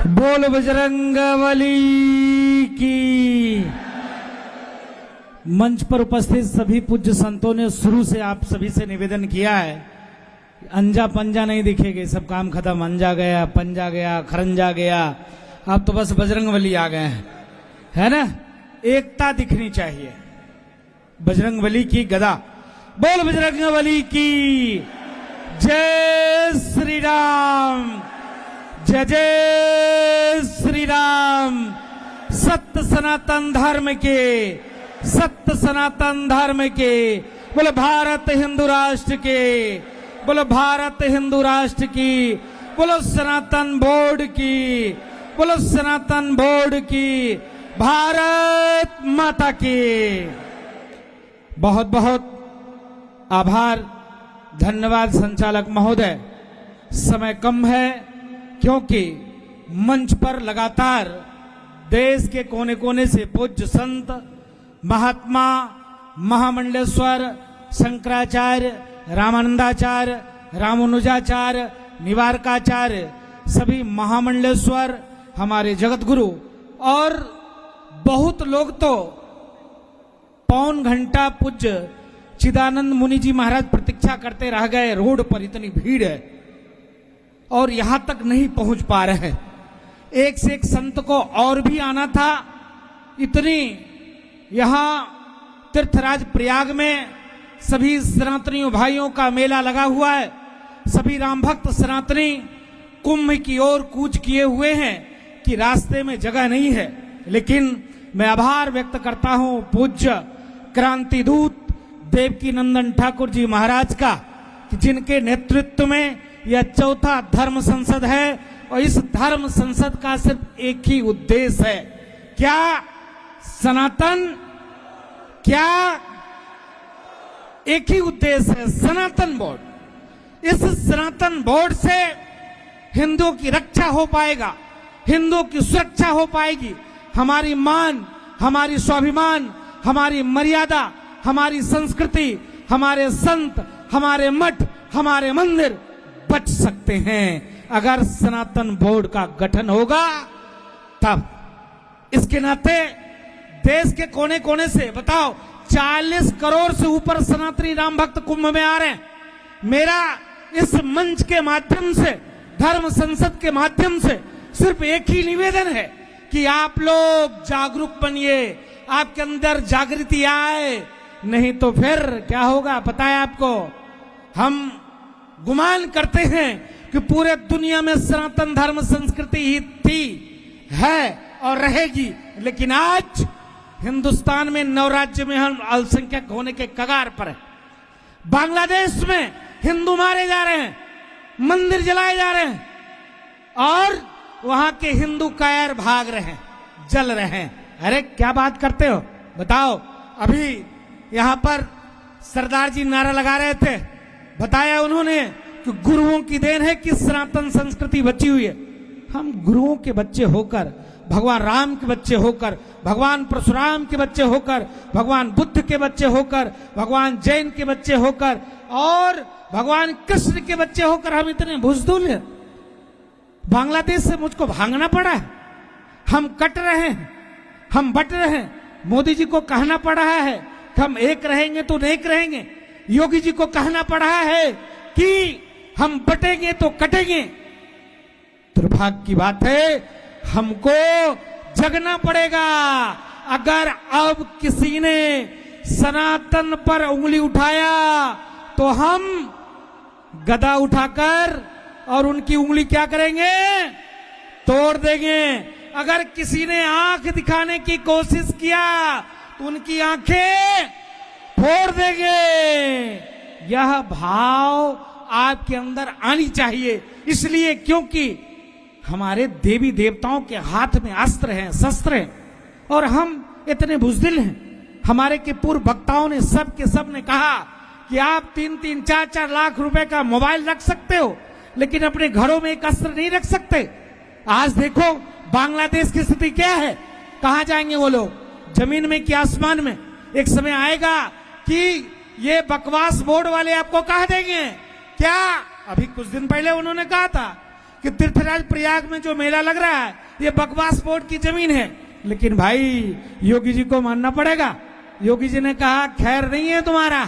बोल बजरंगबली की। मंच पर उपस्थित सभी पूज्य संतों ने शुरू से आप सभी से निवेदन किया है, अंजा पंजा नहीं दिखेगा, सब काम खत्म। अंजा गया, पंजा गया, खरंजा गया, अब तो बस बजरंगबली आ गए हैं, है ना। एकता दिखनी चाहिए। बजरंगबली की गदा। बोल बजरंगबली की जय श्री राम, जय जय श्री राम। सत्य सनातन धर्म के, सत्य सनातन धर्म के। बोलो भारत हिंदू राष्ट्र के, बोलो भारत हिंदू राष्ट्र की। बोलो सनातन बोर्ड की, बोलो सनातन बोर्ड की। भारत माता की। बहुत बहुत आभार, धन्यवाद संचालक महोदय। समय कम है क्योंकि मंच पर लगातार देश के कोने कोने से पूज्य संत, महात्मा, महामंडलेश्वर, शंकराचार्य, रामानंदाचार्य, रामानुजाचार्य, निवारकाचार्य, सभी महामंडलेश्वर, हमारे जगत गुरु और बहुत लोग तो पौन घंटा पूज्य चिदानंद मुनि जी महाराज प्रतीक्षा करते रह गए। रोड पर इतनी भीड़ है और यहां तक नहीं पहुंच पा रहे हैं। एक से एक संत को और भी आना था। इतनी यहां तीर्थराज प्रयाग में सभी सनातनी भाइयों का मेला लगा हुआ है। सभी राम भक्त सनातनी कुंभ की ओर कूच किए हुए हैं कि रास्ते में जगह नहीं है। लेकिन मैं आभार व्यक्त करता हूं पूज्य क्रांति दूत देवकी नंदन ठाकुर जी महाराज का, कि जिनके नेतृत्व में यह चौथा धर्म संसद है। और इस धर्म संसद का सिर्फ एक ही उद्देश्य है, क्या? सनातन। क्या? एक ही उद्देश्य है, सनातन बोर्ड। इस सनातन बोर्ड से हिंदुओं की रक्षा हो पाएगा, हिंदुओं की सुरक्षा हो पाएगी। हमारी मान, हमारी स्वाभिमान, हमारी मर्यादा, हमारी संस्कृति, हमारे संत, हमारे मठ, हमारे मंदिर बच सकते हैं अगर सनातन बोर्ड का गठन होगा तब। इसके नाते देश के कोने कोने से बताओ 40 करोड़ से ऊपर सनातनी राम भक्त कुंभ में आ रहे हैं। मेरा इस मंच के माध्यम से, धर्म संसद के माध्यम से सिर्फ एक ही निवेदन है कि आप लोग जागरूक बनिए, आपके अंदर जागृति आए। नहीं तो फिर क्या होगा पता है आपको? हम गुमान करते हैं कि पूरे दुनिया में सनातन धर्म संस्कृति ही थी, है और रहेगी। लेकिन आज हिंदुस्तान में 9 राज्य में हम अल्पसंख्यक होने के कगार पर है। बांग्लादेश में हिंदू मारे जा रहे हैं, मंदिर जलाए जा रहे हैं और वहां के हिंदू कायर भाग रहे हैं, जल रहे हैं। अरे क्या बात करते हो बताओ। अभी यहां पर सरदार जी नारा लगा रहे थे, बताया उन्होंने कि गुरुओं की देन है कि सनातन संस्कृति बची हुई है। हम गुरुओं के बच्चे होकर, भगवान राम के बच्चे होकर, भगवान परशुराम के बच्चे होकर, भगवान बुद्ध के बच्चे होकर, भगवान जैन के बच्चे होकर और भगवान कृष्ण के बच्चे होकर हम इतने बुज़दिल हैं। बांग्लादेश से मुझको भागना पड़ा है, हम कट रहे हैं, हम बट रहे हैं। मोदी जी को कहना पड़ रहा है कि हम एक रहेंगे तो नेक रहेंगे। योगी जी को कहना पड़ रहा है कि हम बटेंगे तो कटेंगे। दुर्भाग्य की बात है, हमको जगना पड़ेगा। अगर अब किसी ने सनातन पर उंगली उठाया तो हम गदा उठाकर और उनकी उंगली क्या करेंगे? तोड़ देंगे। अगर किसी ने आंख दिखाने की कोशिश किया तो उनकी आंखें फोड़ देंगे। यह भाव आपके अंदर आनी चाहिए, इसलिए क्योंकि हमारे देवी देवताओं के हाथ में अस्त्र हैं, शस्त्र हैं और हम इतने बुज़दिल हैं। हमारे के पूर्व वक्ताओं ने सब के सब ने कहा कि आप 3-3, 4-4 लाख रुपए का मोबाइल रख सकते हो, लेकिन अपने घरों में एक अस्त्र नहीं रख सकते। आज देखो बांग्लादेश की स्थिति क्या है, कहां जाएंगे वो लोग? जमीन में कि आसमान में? एक समय आएगा कि ये बकवास बोर्ड वाले आपको कह देंगे क्या? अभी कुछ दिन पहले उन्होंने कहा था कि तीर्थराज प्रयाग में जो मेला लग रहा है ये बकवास बोर्ड की जमीन है। लेकिन भाई योगी जी को मानना पड़ेगा। योगी जी ने कहा खैर नहीं है तुम्हारा,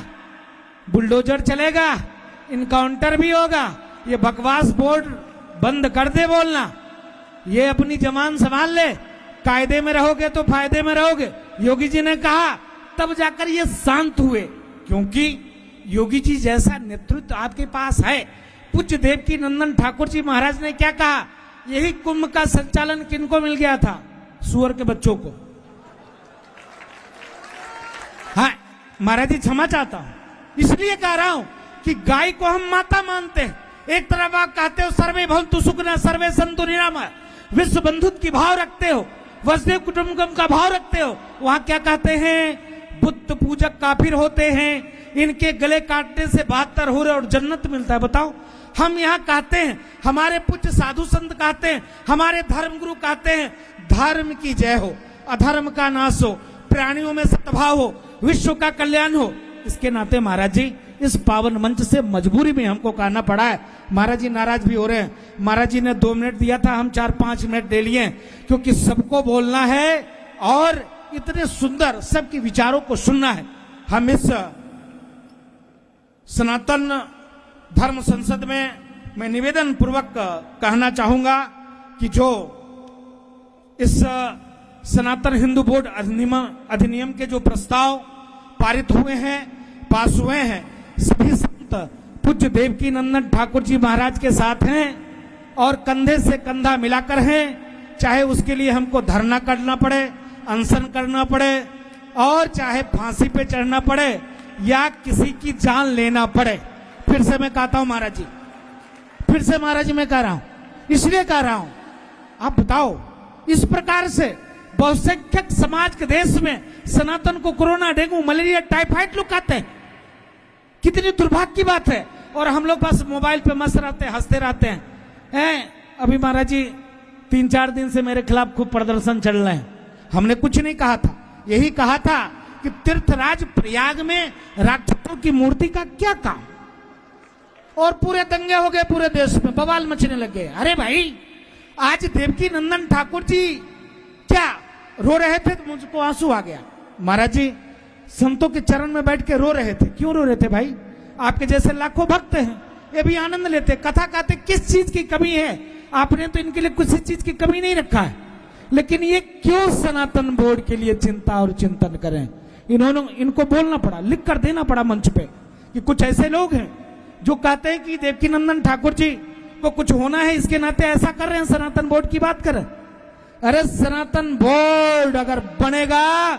बुलडोजर चलेगा, इनकाउंटर भी होगा, ये बकवास बोर्ड बंद कर दे बोलना, ये अपनी जबान संभाल ले, कायदे में रहोगे तो फायदे में रहोगे। योगी जी ने कहा, तब जाकर ये शांत हुए, क्योंकि योगी जी जैसा नेतृत्व आपके पास है। पूज्य देवकी नंदन ठाकुर जी महाराज ने क्या कहा, यही कुंभ का संचालन किनको मिल गया था? सुअर के बच्चों को। हाँ महाराज जी क्षमा चाहता हूं, इसलिए कह रहा हूं कि गाय को हम माता मानते हैं। एक तरफ आप कहते हो सर्वे भवन्तु सुखिनः सर्वे सन्तु निरामया, विश्व बंधुत्व की भाव रखते हो, वसुदेव कुटुंबकम का भाव रखते हो। वहां क्या कहते हैं, बुत पूजक काफिर होते हैं, इनके गले काटने से 72 हो रहे और जन्नत मिलता है। बताओ, हम यहाँ कहते हैं, हमारे पूज्य साधु संत कहते हैं, हमारे धर्म गुरु कहते हैं, धर्म की जय हो, अधर्म का नाश हो, प्राणियों में सद्भाव हो, विश्व का कल्याण हो। इसके नाते महाराज जी इस पावन मंच से मजबूरी में हमको कहना पड़ा है। महाराज जी नाराज भी हो रहे हैं। महाराज जी ने 2 मिनट दिया था, हम 4-5 मिनट ले लिए, क्योंकि सबको बोलना है और इतने सुंदर सबके विचारों को सुनना है। हम इस सनातन धर्म संसद में मैं निवेदन पूर्वक कहना चाहूंगा कि जो इस सनातन हिंदू बोर्ड अधिनियम के जो प्रस्ताव पारित हुए हैं, पास हुए हैं, सभी संत पूज्य देवकी नंदन ठाकुर जी महाराज के साथ हैं और कंधे से कंधा मिलाकर हैं। चाहे उसके लिए हमको धरना करना पड़े, अनशन करना पड़े और चाहे फांसी पे चढ़ना पड़े या किसी की जान लेना पड़े। फिर से मैं कहता हूं महाराज जी, फिर से महाराज जी मैं कह रहा हूं, इसलिए कह रहा हूं, आप बताओ इस प्रकार से बहुसंख्यक समाज के देश में सनातन को कोरोना, डेंगू, मलेरिया, टाइफाइड लोग कहते हैं, कितनी दुर्भाग्य की बात है। और हम लोग बस मोबाइल पे मस्त रहते हैं, हंसते रहते हैं। अभी महाराज जी 3-4 दिन से मेरे खिलाफ खूब प्रदर्शन चल रहे हैं। हमने कुछ नहीं कहा था, यही कहा था कि तीर्थराज प्रयाग में राक्षसों की मूर्ति का क्या काम, और पूरे दंगे हो गए, पूरे देश में बवाल मचने लगे। अरे भाई, आज देवकी नंदन ठाकुर जी क्या रो रहे थे तो मुझको आंसू आ गया। महाराज जी संतों के चरण में बैठ के रो रहे थे। क्यों रो रहे थे भाई? आपके जैसे लाखों भक्त हैं, ये भी आनंद लेते, कथा कहते, किस चीज की कमी है? आपने तो इनके लिए किसी चीज की कमी नहीं रखा है, लेकिन ये क्यों सनातन बोर्ड के लिए चिंता और चिंतन करें? इनको बोलना पड़ा, लिख कर देना पड़ा मंच पे कि कुछ ऐसे लोग हैं जो कहते हैं कि देवकी नंदन ठाकुर जी को कुछ होना है, इसके नाते ऐसा कर रहे हैं, सनातन बोर्ड की बात करें। अरे सनातन बोर्ड अगर बनेगा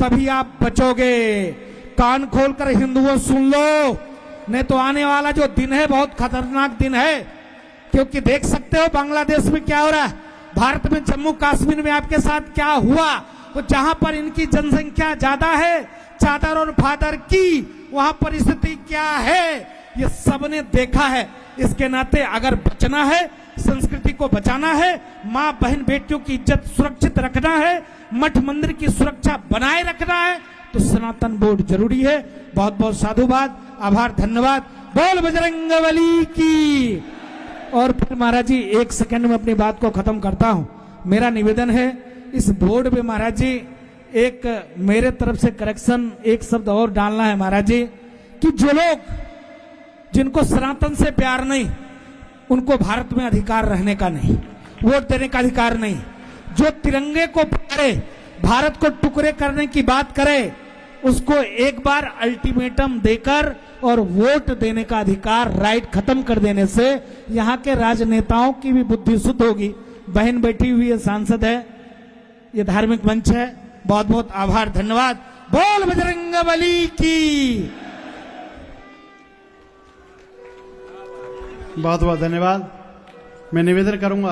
तभी आप बचोगे। कान खोलकर हिंदुओं सुन लो, नहीं तो आने वाला जो दिन है बहुत खतरनाक दिन है। क्योंकि देख सकते हो बांग्लादेश में क्या हो रहा है, भारत में जम्मू कश्मीर में आपके साथ क्या हुआ। तो जहां पर इनकी जनसंख्या ज्यादा है, चादर और फादर की, वहां पर स्थिति क्या है ये सबने देखा है। इसके नाते अगर बचना है, संस्कृति को बचाना है, माँ बहन बेटियों की इज्जत सुरक्षित रखना है, मठ मंदिर की सुरक्षा बनाए रखना है, तो सनातन बोर्ड जरूरी है। बहुत बहुत साधुवाद, आभार, धन्यवाद। बोल बजरंगबली की। और फिर महाराज जी 1 सेकंड में अपनी बात को खत्म करता हूं। मेरा निवेदन है इस बोर्ड में महाराज जी एक मेरे तरफ से करेक्शन, एक शब्द और डालना है महाराज जी, कि जो लोग जिनको सनातन से प्यार नहीं, उनको भारत में अधिकार रहने का नहीं, वोट देने का अधिकार नहीं। जो तिरंगे को प्यारे, भारत को टुकड़े करने की बात करे, उसको एक बार अल्टीमेटम देकर और वोट देने का अधिकार, राइट खत्म कर देने से यहाँ के राजनेताओं की भी बुद्धि शुद्ध होगी। बहन बैठी हुई है, सांसद है, ये धार्मिक मंच है। बहुत बहुत आभार, धन्यवाद। बोल बजरंगबली की। बहुत बहुत धन्यवाद। मैं निवेदन करूंगा